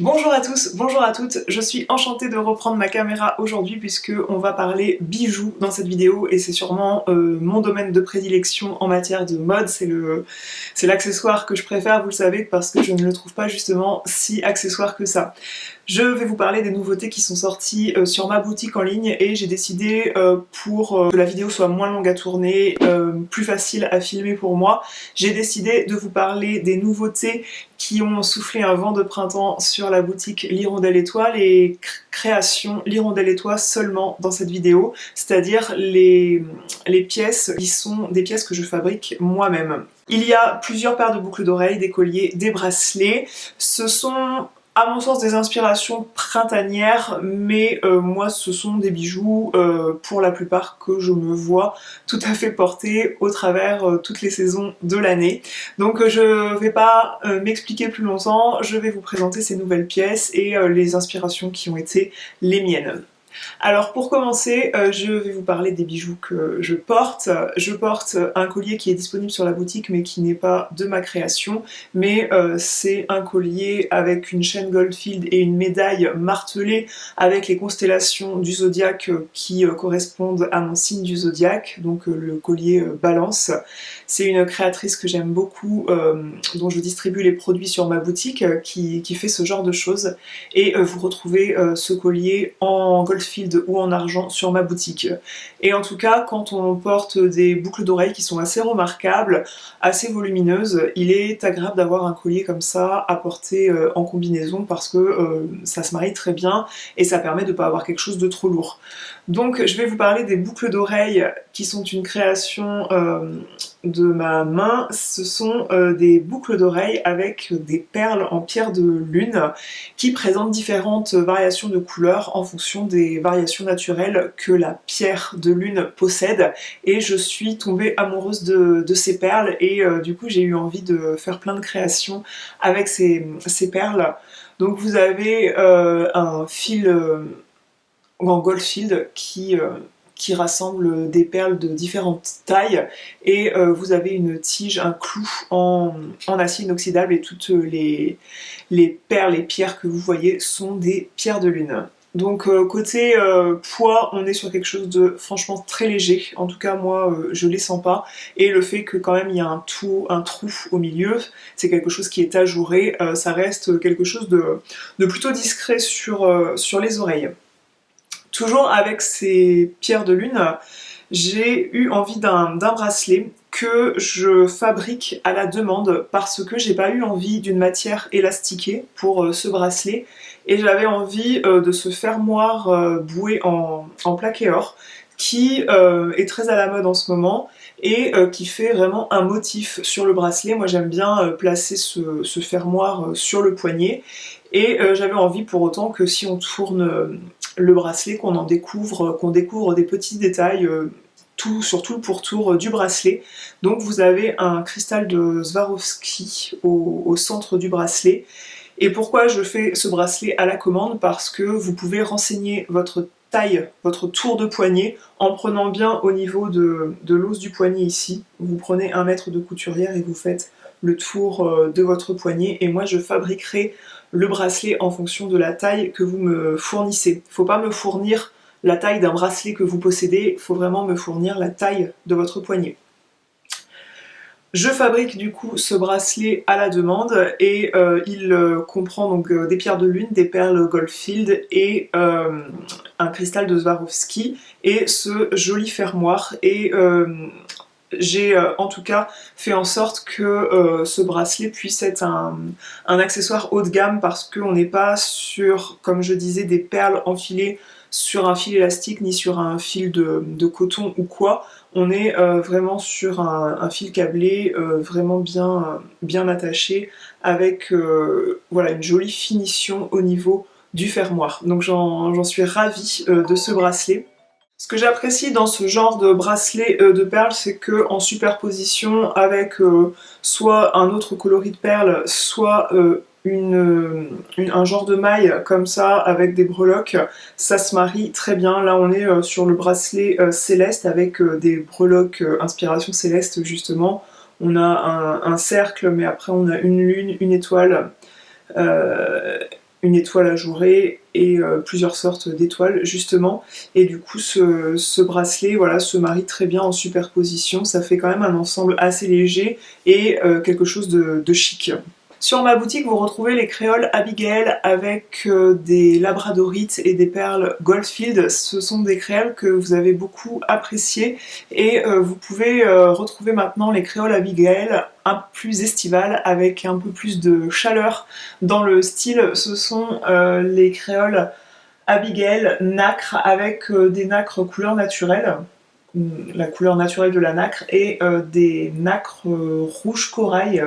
Bonjour à tous, bonjour à toutes, je suis enchantée de reprendre ma caméra aujourd'hui puisque on va parler bijoux dans cette vidéo et c'est sûrement mon domaine de prédilection en matière de mode, c'est l'accessoire que je préfère, vous le savez, parce que je ne le trouve pas justement si accessoire que ça. Je vais vous parler des nouveautés qui sont sorties sur ma boutique en ligne et j'ai décidé pour que la vidéo soit moins longue à tourner, plus facile à filmer pour moi, j'ai décidé de vous parler des nouveautés qui ont soufflé un vent de printemps sur la boutique L'Hirondelle Étoile et création L'Hirondelle Étoile seulement dans cette vidéo, c'est-à-dire les pièces qui sont des pièces que je fabrique moi-même. Il y a plusieurs paires de boucles d'oreilles, des colliers, des bracelets. Ce sont à mon sens des inspirations printanières, mais moi ce sont des bijoux pour la plupart que je me vois tout à fait porter au travers toutes les saisons de l'année. Donc je vais pas m'expliquer plus longtemps, je vais vous présenter ces nouvelles pièces et les inspirations qui ont été les miennes. Alors pour commencer, je vais vous parler des bijoux que je porte. Je porte un collier qui est disponible sur la boutique mais qui n'est pas de ma création, mais c'est un collier avec une chaîne Goldfield et une médaille martelée avec les constellations du zodiaque qui correspondent à mon signe du zodiaque, donc le collier Balance. C'est une créatrice que j'aime beaucoup, dont je distribue les produits sur ma boutique, qui fait ce genre de choses, et vous retrouvez ce collier en Goldfield ou en argent sur ma boutique. Et en tout cas, quand on porte des boucles d'oreilles qui sont assez remarquables, assez volumineuses, il est agréable d'avoir un collier comme ça à porter en combinaison parce que ça se marie très bien et ça permet de ne pas avoir quelque chose de trop lourd. Donc je vais vous parler des boucles d'oreilles qui sont une création de ma main. Ce sont des boucles d'oreilles avec des perles en pierre de lune qui présentent différentes variations de couleurs en fonction des variations naturelles que la pierre de lune possède, et je suis tombée amoureuse de ces perles et du coup j'ai eu envie de faire plein de créations avec ces perles. Donc vous avez un fil en Goldfield qui rassemble des perles de différentes tailles, et vous avez une tige, un clou en acier inoxydable, et toutes les perles et pierres que vous voyez sont des pierres de lune. Donc côté poids, on est sur quelque chose de franchement très léger, en tout cas moi je les sens pas, et le fait que quand même il y a un trou au milieu, c'est quelque chose qui est ajouré, ça reste quelque chose de plutôt discret sur les oreilles. Toujours avec ces pierres de lune, j'ai eu envie d'un bracelet que je fabrique à la demande parce que j'ai pas eu envie d'une matière élastiquée pour ce bracelet, et j'avais envie de ce fermoir boué en plaqué or qui est très à la mode en ce moment et qui fait vraiment un motif sur le bracelet. Moi j'aime bien placer ce fermoir sur le poignet, et j'avais envie pour autant que si on tourne le bracelet, qu'on découvre des petits détails sur tout le pourtour du bracelet. Donc vous avez un cristal de Swarovski au centre du bracelet. Et pourquoi je fais ce bracelet à la commande? Parce que vous pouvez renseigner votre taille, votre tour de poignet, en prenant bien au niveau de l'os du poignet ici. Vous prenez un mètre de couturière et vous faites le tour de votre poignet, et moi je fabriquerai le bracelet en fonction de la taille que vous me fournissez. Faut pas me fournir la taille d'un bracelet que vous possédez, il faut vraiment me fournir la taille de votre poignet. Je fabrique du coup ce bracelet à la demande, et il comprend donc des pierres de lune, des perles Goldfield et un cristal de Swarovski et ce joli fermoir, et j'ai en tout cas fait en sorte que ce bracelet puisse être un accessoire haut de gamme, parce qu'on n'est pas sur, comme je disais, des perles enfilées sur un fil élastique ni sur un fil de coton ou quoi. On est vraiment sur un fil câblé vraiment bien attaché, avec voilà, une jolie finition au niveau du fermoir. Donc j'en suis ravie de ce bracelet. Ce que j'apprécie dans ce genre de bracelet de perles, c'est que en superposition avec soit un autre coloris de perles, soit un genre de maille comme ça avec des breloques, ça se marie très bien. Là on est sur le bracelet céleste avec des breloques inspiration céleste justement. On a un cercle, mais après on a une lune, une étoile. une étoile ajourée et plusieurs sortes d'étoiles justement, et du coup ce bracelet voilà, se marie très bien en superposition, ça fait quand même un ensemble assez léger et quelque chose de chic. Sur ma boutique, vous retrouvez les créoles Abigail avec des labradorites et des perles Goldfield. Ce sont des créoles que vous avez beaucoup appréciées et vous pouvez retrouver maintenant les créoles Abigail un peu plus estivales avec un peu plus de chaleur dans le style. Ce sont les créoles Abigail nacre avec des nacres couleur naturelle, la couleur naturelle de la nacre, et des nacres rouge corail.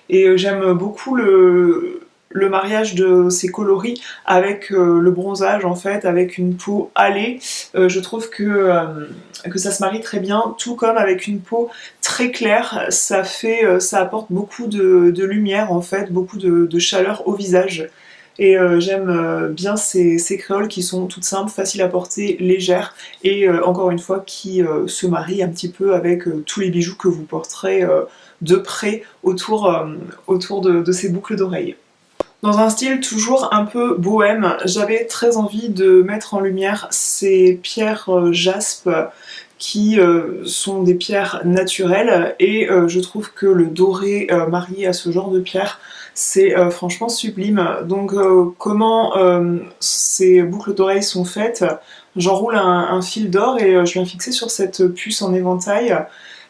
Et j'aime beaucoup le mariage de ces coloris avec le bronzage en fait, avec une peau hâlée. Je trouve que ça se marie très bien, tout comme avec une peau très claire, ça apporte beaucoup de lumière en fait, beaucoup de chaleur au visage. Et j'aime bien ces créoles qui sont toutes simples, faciles à porter, légères et encore une fois qui se marient un petit peu avec tous les bijoux que vous porterez de près autour de ces boucles d'oreilles. Dans un style toujours un peu bohème, j'avais très envie de mettre en lumière ces pierres jaspe qui sont des pierres naturelles et je trouve que le doré marié à ce genre de pierre c'est franchement sublime. Donc comment ces boucles d'oreilles sont faites? J'enroule un fil d'or et je viens fixer sur cette puce en éventail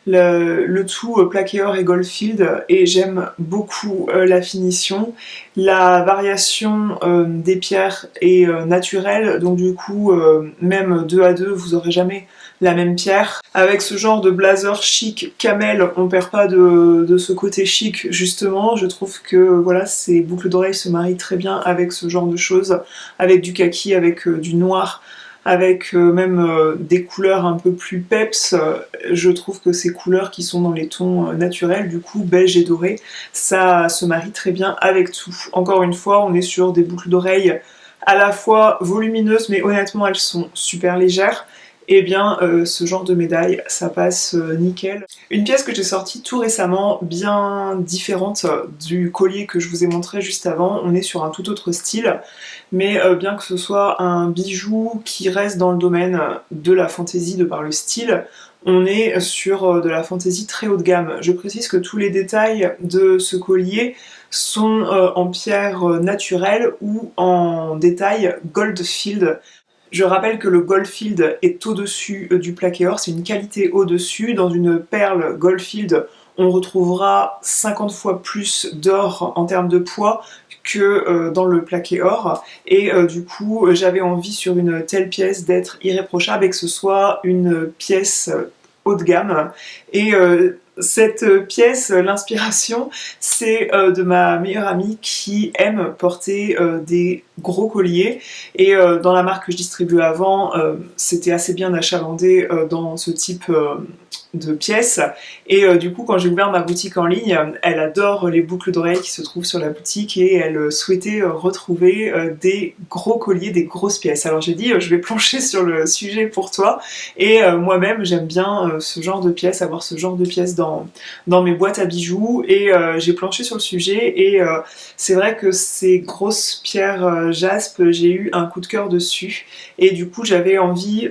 le tout plaqué or et Goldfield, et j'aime beaucoup la finition. La variation des pierres est naturelle, donc du coup même 2 à 2 vous aurez jamais la même pierre. Avec ce genre de blazer chic camel, on perd pas de ce côté chic justement. Je trouve que voilà, ces boucles d'oreilles se marient très bien avec ce genre de choses, avec du kaki, avec du noir, avec même des couleurs un peu plus peps. Je trouve que ces couleurs qui sont dans les tons naturels, du coup beige et doré, ça se marie très bien avec tout. Encore une fois, on est sur des boucles d'oreilles à la fois volumineuses, mais honnêtement elles sont super légères. Et bien ce genre de médaille, ça passe nickel. Une pièce que j'ai sortie tout récemment, bien différente du collier que je vous ai montré juste avant, on est sur un tout autre style, mais bien que ce soit un bijou qui reste dans le domaine de la fantaisie de par le style, on est sur de la fantaisie très haut de gamme. Je précise que tous les détails de ce collier sont en pierre naturelle ou en détail Goldfield. Je rappelle que le Goldfield est au-dessus du plaqué or, c'est une qualité au-dessus. Dans une perle Goldfield, on retrouvera 50 fois plus d'or en termes de poids que dans le plaqué or. Et du coup, j'avais envie sur une telle pièce d'être irréprochable et que ce soit une pièce haut de gamme. Et cette pièce, l'inspiration, c'est de ma meilleure amie qui aime porter des gros colliers, et dans la marque que je distribuais avant, c'était assez bien achalandé dans ce type de pièces, et du coup quand j'ai ouvert ma boutique en ligne, elle adore les boucles d'oreilles qui se trouvent sur la boutique et elle souhaitait retrouver des gros colliers, des grosses pièces. Alors j'ai dit je vais plancher sur le sujet pour toi, et moi-même j'aime bien ce genre de pièces, avoir ce genre de pièces dans mes boîtes à bijoux, et j'ai planché sur le sujet, et c'est vrai que ces grosses pierres jaspe, j'ai eu un coup de cœur dessus, et du coup j'avais envie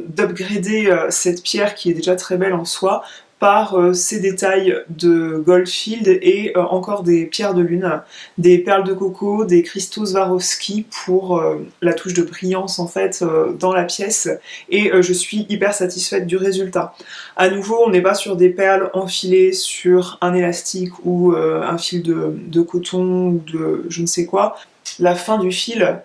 d'upgrader cette pierre qui est déjà très belle en soi par ces détails de Goldfield et encore des pierres de lune, des perles de coco, des cristaux Swarovski pour la touche de brillance en fait dans la pièce, et je suis hyper satisfaite du résultat. À nouveau, on n'est pas sur des perles enfilées sur un élastique ou un fil de coton ou de je ne sais quoi. La fin du fil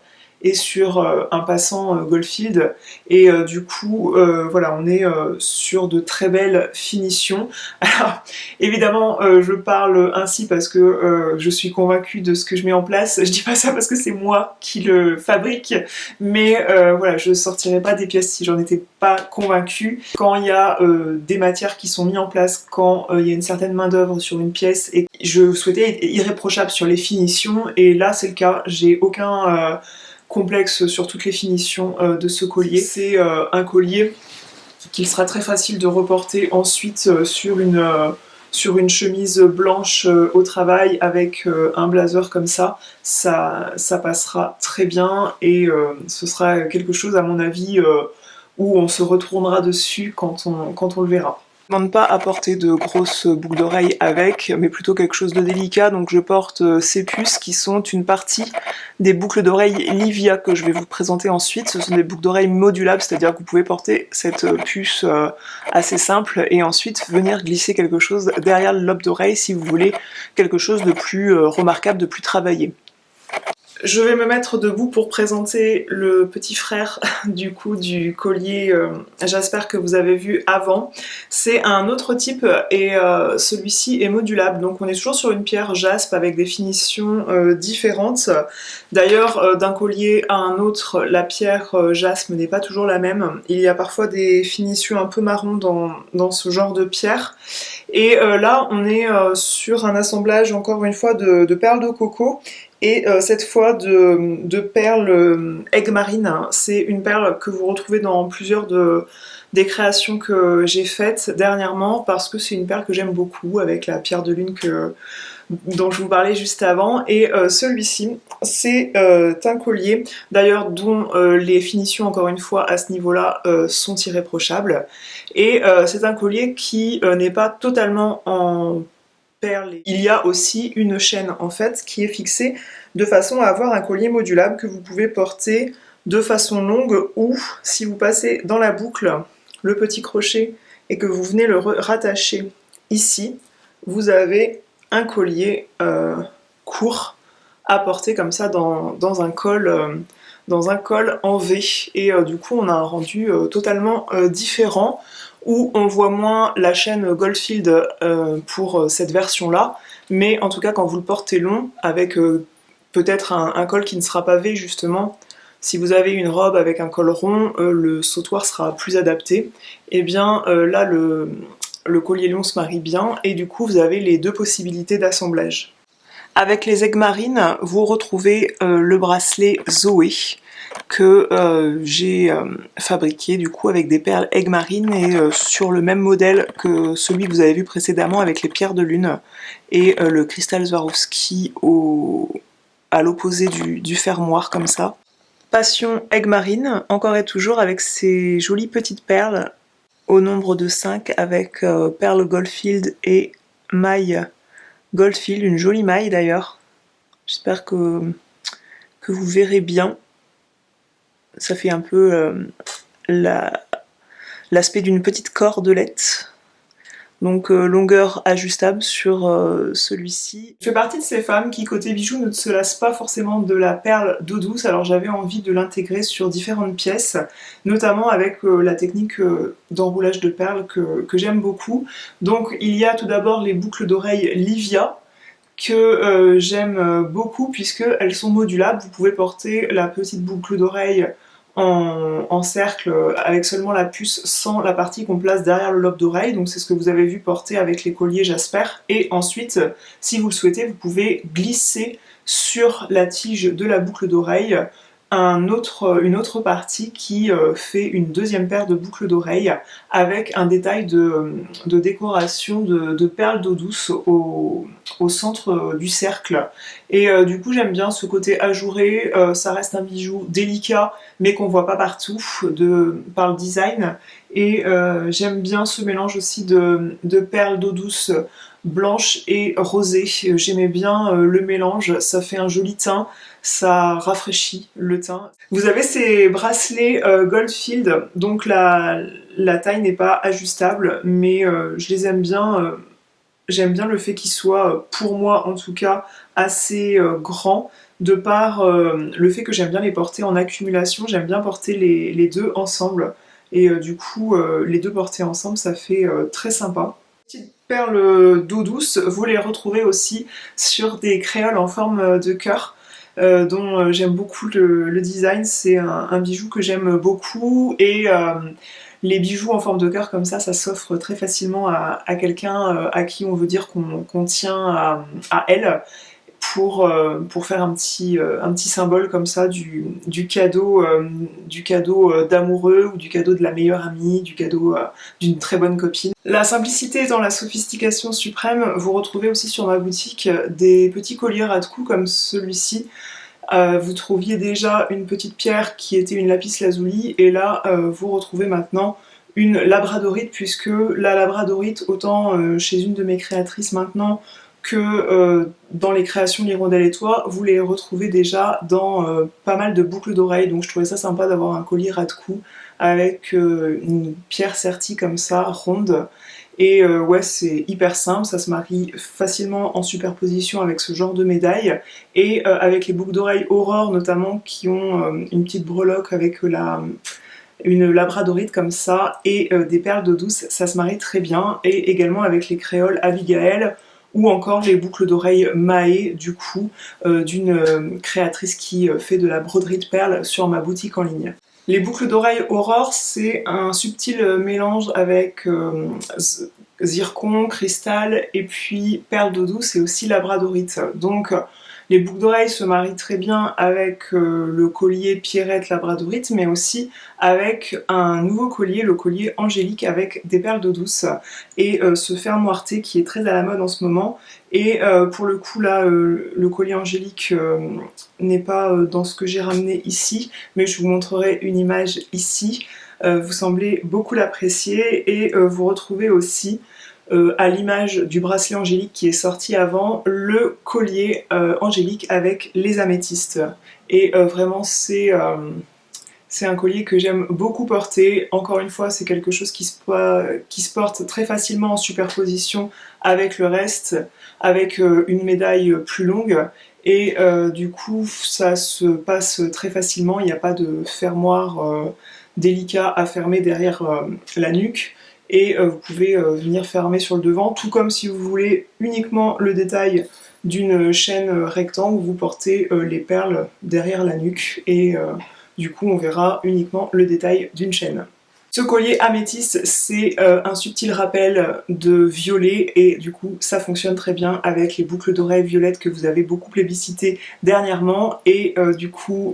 est sur un passant Goldfield, et du coup voilà, on est sur de très belles finitions. Alors évidemment je parle ainsi parce que je suis convaincue de ce que je mets en place, je dis pas ça parce que c'est moi qui le fabrique, mais voilà, je sortirai pas des pièces si j'en étais pas convaincue. Quand il y a des matières qui sont mises en place, quand il y a une certaine main d'œuvre sur une pièce, et je souhaitais être irréprochable sur les finitions, et là c'est le cas, j'ai aucun complexe sur toutes les finitions de ce collier. C'est un collier qu'il sera très facile de reporter ensuite sur sur une chemise blanche au travail avec un blazer comme ça passera très bien et ce sera quelque chose à mon avis où on se retournera dessus quand on le verra. Je ne demande pas à porter de grosses boucles d'oreilles avec, mais plutôt quelque chose de délicat, donc je porte ces puces qui sont une partie des boucles d'oreilles Livia que je vais vous présenter ensuite. Ce sont des boucles d'oreilles modulables, c'est-à-dire que vous pouvez porter cette puce assez simple et ensuite venir glisser quelque chose derrière le lobe d'oreille si vous voulez quelque chose de plus remarquable, de plus travaillé. Je vais me mettre debout pour présenter le petit frère du coup du collier Jasper que vous avez vu avant. C'est un autre type et celui-ci est modulable, donc on est toujours sur une pierre jaspe avec des finitions différentes. D'ailleurs d'un collier à un autre, la pierre jaspe n'est pas toujours la même. Il y a parfois des finitions un peu marron dans ce genre de pierre. Et là on est sur un assemblage encore une fois de perles de coco. Et cette fois de perles Egg Marine. C'est une perle que vous retrouvez dans plusieurs des créations que j'ai faites dernièrement parce que c'est une perle que j'aime beaucoup avec la pierre de lune dont je vous parlais juste avant. Et celui-ci, c'est un collier, d'ailleurs dont les finitions, encore une fois, à ce niveau-là, sont irréprochables. Et c'est un collier qui n'est pas totalement en perles. Il y a aussi une chaîne en fait qui est fixée de façon à avoir un collier modulable que vous pouvez porter de façon longue ou si vous passez dans la boucle le petit crochet et que vous venez le rattacher ici, vous avez un collier court à porter comme ça dans un col en V et du coup on a un rendu totalement différent où on voit moins la chaîne Goldfield pour cette version-là, mais en tout cas quand vous le portez long, avec peut-être un col qui ne sera pas V justement, si vous avez une robe avec un col rond, le sautoir sera plus adapté, et bien là le collier long se marie bien, et du coup vous avez les deux possibilités d'assemblage. Avec les Egg Marine, vous retrouvez le bracelet Zoé, que j'ai fabriqué du coup avec des perles Egg Marine et sur le même modèle que celui que vous avez vu précédemment avec les pierres de lune et le cristal Swarovski à l'opposé du fermoir comme ça. Passion Egg Marine, encore et toujours avec ces jolies petites perles au nombre de 5 avec perles Goldfield et maille Goldfield, une jolie maille d'ailleurs. J'espère que vous verrez bien. Ça fait un peu l'aspect d'une petite cordelette. Donc longueur ajustable sur celui-ci. Je fais partie de ces femmes qui, côté bijoux, ne se lassent pas forcément de la perle d'eau douce, alors j'avais envie de l'intégrer sur différentes pièces, notamment avec la technique d'enroulage de perles que j'aime beaucoup. Donc il y a tout d'abord les boucles d'oreilles Livia, que j'aime beaucoup puisqu'elles sont modulables. Vous pouvez porter la petite boucle d'oreille en cercle avec seulement la puce sans la partie qu'on place derrière le lobe d'oreille, donc c'est ce que vous avez vu porter avec les colliers Jasper, et ensuite si vous le souhaitez vous pouvez glisser sur la tige de la boucle d'oreille une autre partie qui fait une deuxième paire de boucles d'oreilles avec un détail de décoration de perles d'eau douce au centre du cercle. Et du coup j'aime bien ce côté ajouré, ça reste un bijou délicat mais qu'on voit pas partout par le design. Et j'aime bien ce mélange aussi de perles d'eau douce blanche et rosée. J'aimais bien le mélange, ça fait un joli teint, ça rafraîchit le teint. Vous avez ces bracelets Goldfield, donc la taille n'est pas ajustable, mais je les aime bien. J'aime bien le fait qu'ils soient, pour moi en tout cas, assez grands, de par le fait que j'aime bien les porter en accumulation, j'aime bien porter les deux ensemble, et du coup les deux portés ensemble ça fait très sympa. Petites perles d'eau douce, vous les retrouvez aussi sur des créoles en forme de cœur, dont j'aime beaucoup le design, c'est un bijou que j'aime beaucoup, et les bijoux en forme de cœur comme ça s'offre très facilement à quelqu'un à qui on veut dire qu'on tient à elle, pour faire un petit symbole comme ça du cadeau d'amoureux, ou du cadeau de la meilleure amie, du cadeau d'une très bonne copine. La simplicité dans la sophistication suprême, vous retrouvez aussi sur ma boutique des petits colliers ras de cou comme celui-ci. Vous trouviez déjà une petite pierre qui était une lapis lazuli, et là vous retrouvez maintenant une labradorite, puisque la labradorite, autant chez une de mes créatrices maintenant que dans les créations l'Hirondelle et toi, vous les retrouvez déjà dans pas mal de boucles d'oreilles, donc je trouvais ça sympa d'avoir un collier ras de cou avec une pierre sertie comme ça, ronde. Et ouais, c'est hyper simple, ça se marie facilement en superposition avec ce genre de médaille, et avec les boucles d'oreilles Aurore notamment, qui ont une petite breloque avec une labradorite comme ça, et des perles d'eau douce, ça se marie très bien, et également avec les créoles Abigail, ou encore les boucles d'oreilles Mahé, du coup, d'une créatrice qui fait de la broderie de perles sur ma boutique en ligne. Les boucles d'oreilles Aurore, c'est un subtil mélange avec zircon, cristal et puis perles d'eau douce et aussi labradorite. Donc les boucles d'oreilles se marient très bien avec le collier Pierrette labradorite, mais aussi avec un nouveau collier, le collier Angélique avec des perles d'eau douce, et ce fermoirté qui est très à la mode en ce moment. Et pour le coup là, le collier Angélique n'est pas dans ce que j'ai ramené ici, mais je vous montrerai une image ici. Vous semblez beaucoup l'apprécier, et vous retrouvez aussi à l'image du bracelet angélique qui est sorti avant, le collier angélique avec les améthystes. Et vraiment c'est un collier que j'aime beaucoup porter. Encore une fois, c'est quelque chose qui se porte très facilement en superposition avec le reste, avec une médaille plus longue. Et du coup, ça se passe très facilement, il n'y a pas de fermoir délicat à fermer derrière la nuque. Et vous pouvez venir fermer sur le devant, tout comme si vous voulez uniquement le détail d'une chaîne rectangle, vous portez les perles derrière la nuque, et du coup on verra uniquement le détail d'une chaîne. Ce collier améthyste, c'est un subtil rappel de violet, et du coup ça fonctionne très bien avec les boucles d'oreilles violettes que vous avez beaucoup plébiscité dernièrement, et du coup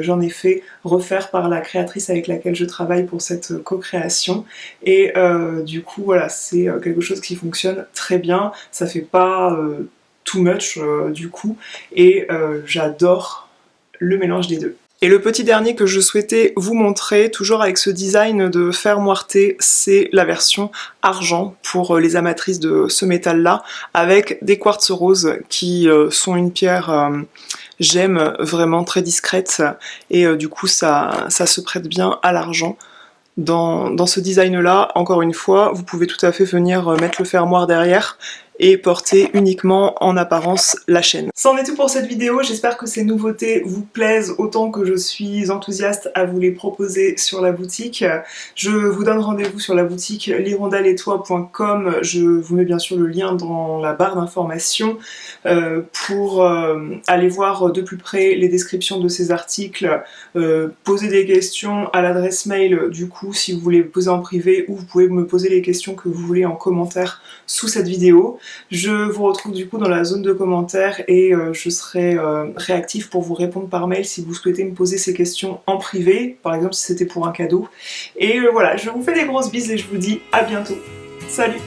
j'en ai fait refaire par la créatrice avec laquelle je travaille pour cette co-création, et du coup voilà, c'est quelque chose qui fonctionne très bien, ça fait pas too much du coup, et j'adore le mélange des deux. Et le petit dernier que je souhaitais vous montrer, toujours avec ce design de fermoirté, c'est la version argent pour les amatrices de ce métal-là, avec des quartz roses qui sont une pierre gemme vraiment très discrète, et du coup ça se prête bien à l'argent. Dans ce design-là, encore une fois, vous pouvez tout à fait venir mettre le fermoir derrière et porter uniquement en apparence la chaîne. C'en est tout pour cette vidéo, j'espère que ces nouveautés vous plaisent autant que je suis enthousiaste à vous les proposer sur la boutique. Je vous donne rendez-vous sur la boutique l'hirondelle-et-toi.com, je vous mets bien sûr le lien dans la barre d'informations pour aller voir de plus près les descriptions de ces articles, poser des questions à l'adresse mail du coup si vous voulez les poser en privé, ou vous pouvez me poser les questions que vous voulez en commentaire sous cette vidéo. Je vous retrouve du coup dans la zone de commentaires, et je serai réactive pour vous répondre par mail si vous souhaitez me poser ces questions en privé, par exemple si c'était pour un cadeau. Et voilà, je vous fais des grosses bises et je vous dis à bientôt. Salut!